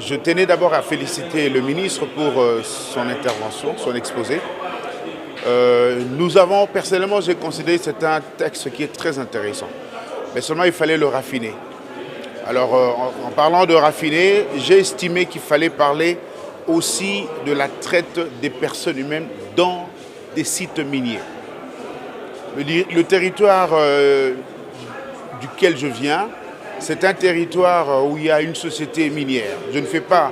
Je tenais d'abord à féliciter le ministre pour son intervention, son exposé. Personnellement, j'ai considéré que c'est un texte qui est très intéressant. Mais seulement, il fallait le raffiner. Alors, en parlant de raffiner, j'ai estimé qu'il fallait parler aussi de la traite des personnes humaines dans des sites miniers. Le territoire duquel je viens, c'est un territoire où il y a une société minière. Je ne fais pas,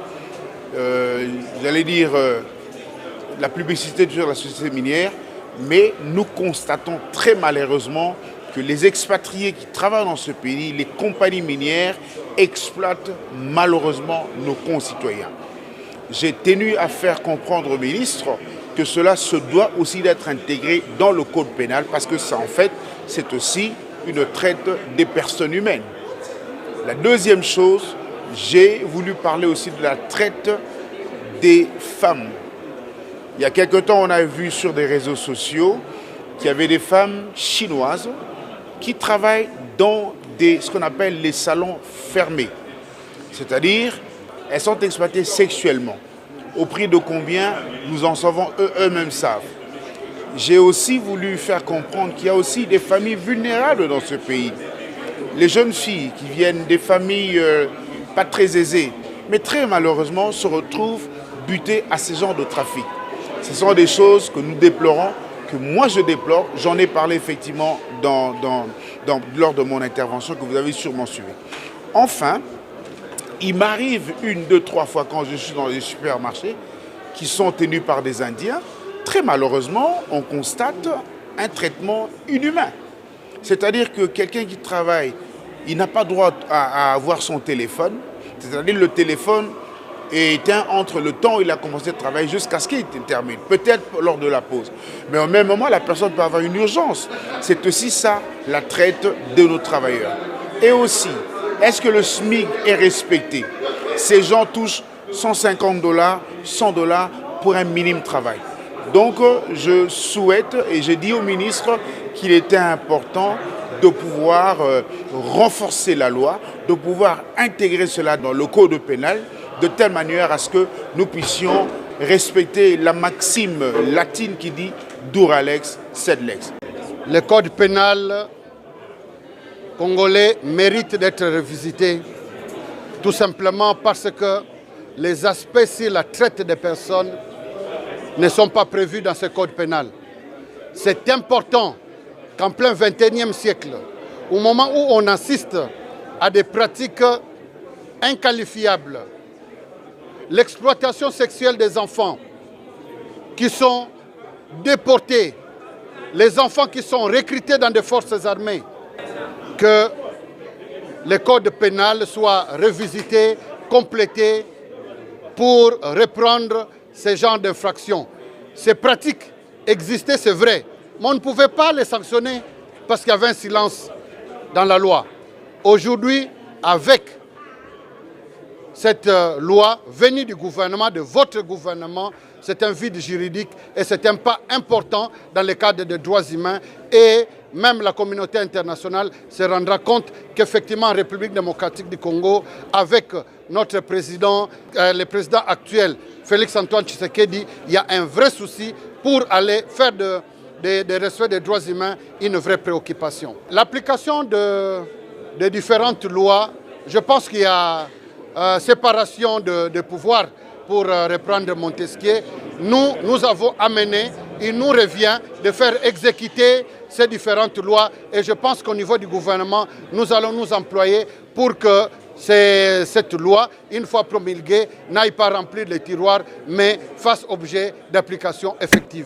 la publicité sur la société minière, mais nous constatons très malheureusement que les expatriés qui travaillent dans ce pays, les compagnies minières, exploitent malheureusement nos concitoyens. J'ai tenu à faire comprendre au ministre que cela se doit aussi d'être intégré dans le code pénal parce que ça, en fait, c'est aussi une traite des personnes humaines. La deuxième chose, j'ai voulu parler aussi de la traite des femmes. Il y a quelque temps, on a vu sur des réseaux sociaux qu'il y avait des femmes chinoises qui travaillent dans ce qu'on appelle les salons fermés. C'est-à-dire, elles sont exploitées sexuellement. Au prix de combien, nous en savons, eux-mêmes savent. J'ai aussi voulu faire comprendre qu'il y a aussi des familles vulnérables dans ce pays. Les jeunes filles qui viennent des familles pas très aisées, mais très malheureusement se retrouvent butées à ce genre de trafic. Ce sont des choses que nous déplorons, que moi je déplore. J'en ai parlé effectivement lors de mon intervention que vous avez sûrement suivi. Enfin, il m'arrive 1, 2, 3 fois quand je suis dans les supermarchés qui sont tenus par des Indiens. Très malheureusement, on constate un traitement inhumain. C'est-à-dire que quelqu'un qui travaille, il n'a pas droit à avoir son téléphone. C'est-à-dire que le téléphone est éteint entre le temps où il a commencé à travailler jusqu'à ce qu'il termine. Peut-être lors de la pause. Mais au même moment, la personne peut avoir une urgence. C'est aussi ça, la traite de nos travailleurs. Et aussi, est-ce que le SMIC est respecté? Ces gens touchent $150, $100 pour un minimum travail. Donc, je souhaite et j'ai dit au ministre qu'il était important de pouvoir renforcer la loi, de pouvoir intégrer cela dans le code pénal, de telle manière à ce que nous puissions respecter la maxime latine qui dit « dura lex, sed lex ». Le code pénal congolais mérite d'être revisité tout simplement parce que les aspects sur la traite des personnes ne sont pas prévus dans ce code pénal. C'est important qu'en plein XXIe siècle, au moment où on assiste à des pratiques inqualifiables, l'exploitation sexuelle des enfants qui sont déportés, les enfants qui sont recrutés dans des forces armées, que le code pénal soit revisité, complété pour reprendre ce genre d'infractions. Ces pratiques existaient, c'est vrai, mais on ne pouvait pas les sanctionner parce qu'il y avait un silence dans la loi. Aujourd'hui, avec cette loi venue du gouvernement, de votre gouvernement, c'est un vide juridique et c'est un pas important dans le cadre des droits humains et même la communauté internationale se rendra compte qu'effectivement en République démocratique du Congo, avec notre président, le président actuel, Félix-Antoine Tshisekedi, il y a un vrai souci pour aller faire de respect des droits humains une vraie préoccupation. L'application de différentes lois, je pense qu'il y a séparation de pouvoir pour reprendre Montesquieu. Nous avons amené, il nous revient de faire exécuter ces différentes lois et je pense qu'au niveau du gouvernement, nous allons nous employer pour que cette loi, une fois promulguée, n'aille pas remplir les tiroirs, mais fasse objet d'application effective.